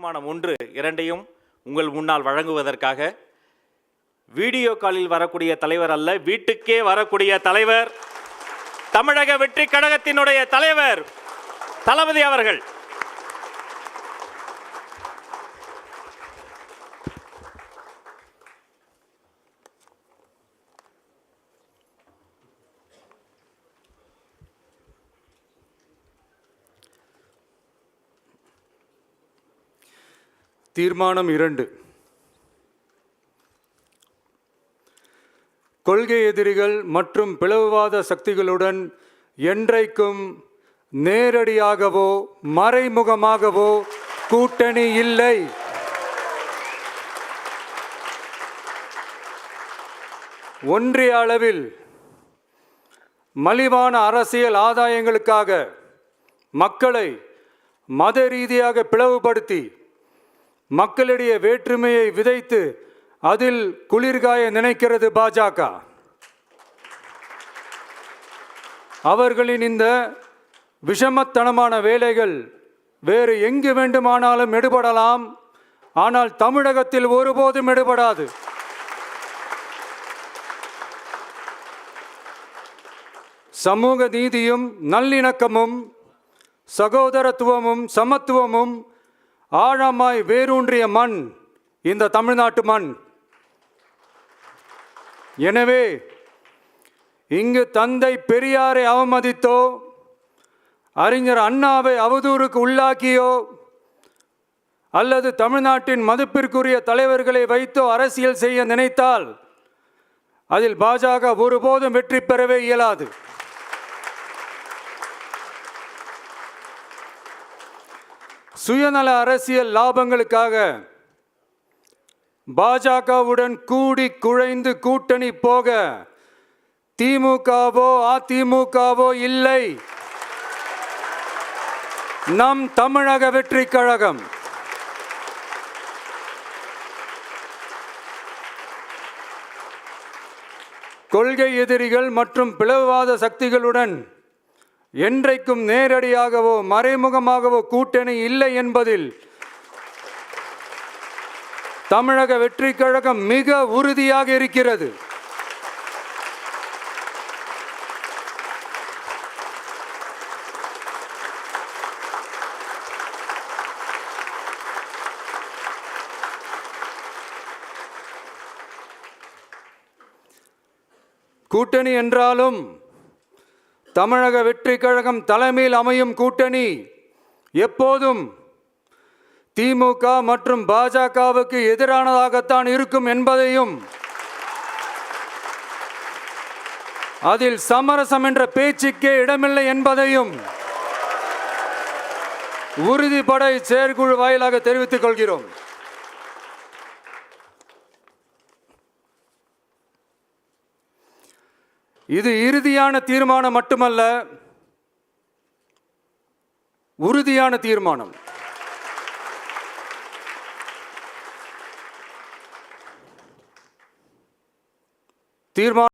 தீர்மானம் 1, 2ஐயும் உங்கள் முன்னால் வழங்குவதற்காக வீடியோ காலில் வரக்கூடிய தலைவர் அல்ல, வீட்டுக்கே வரக்கூடிய தலைவர், தமிழக வெற்றி கழகத்தினுடைய தலைவர் தளபதி அவர்கள். தீர்மானம் 2. கொள்கை எதிரிகள் மற்றும் பிளவுவாத சக்திகளுடன் என்றைக்கும் நேரடியாகவோ மறைமுகமாகவோ கூட்டணி இல்லை. ஒன்றிய அளவில் மலிவான அரசியல் ஆதாயங்களுக்காக மக்களை மத ரீதியாக பிளவுபடுத்தி மக்களிடையே வேற்றுமையை விதைத்து அதில் குளிர்காய நினைக்கிறது பாஜக. அவர்களின் இந்த விஷமத்தனமான வேலைகள் வேறு எங்கு வேண்டுமானாலும் எடுபடலாம், ஆனால் தமிழகத்தில் ஒருபோதும் எடுபடாது. சமூக நீதியும் நல்லிணக்கமும் சகோதரத்துவமும் சமத்துவமும் ஆழமாய் வேரூன்றிய மண் இந்த தமிழ்நாட்டு மண். எனவே இங்கு தந்தை பெரியாரை அவமதித்தோ அறிஞர் அண்ணாவை அவதூறுக்கு உள்ளாக்கியோ அல்லது தமிழ்நாட்டின் மதிப்பிற்குரிய தலைவர்களை வைத்தோ அரசியல் செய்ய நினைத்தால் அதில் பாஜக ஒருபோதும் வெற்றி பெறவே இயலாது. சுயநல அரசியல் லாபங்களுக்காக பாஜகவுடன் கூடி குழைந்து கூட்டணி போக திமுகவோ அதிமுகவோ இல்லை. நம் தமிழக வெற்றி கழகம் கொள்கை எதிரிகள் மற்றும் பிளவுவாத சக்திகளுடன் என்றைக்கும் நேரடியாகவோ மறைமுகமாகவோ கூட்டணி இல்லை என்பதில் தமிழக வெற்றி கழகம் மிக உறுதியாக இருக்கிறது. கூட்டணி என்றாலும் தமிழக வெற்றி கழகம் தலைமையில் அமையும் கூட்டணி எப்போதும் திமுக மற்றும் பாஜகவுக்கு எதிரானதாகத்தான் இருக்கும் என்பதையும் அதில் சமரசம் என்ற பேச்சுக்கே இடமில்லை என்பதையும் உறுதிப்பட செயற்குழு வாயிலாக தெரிவித்துக் கொள்கிறோம். இது இறுதியான தீர்மானம் மட்டுமல்ல, உறுதியான தீர்மானம். தீர்மானம்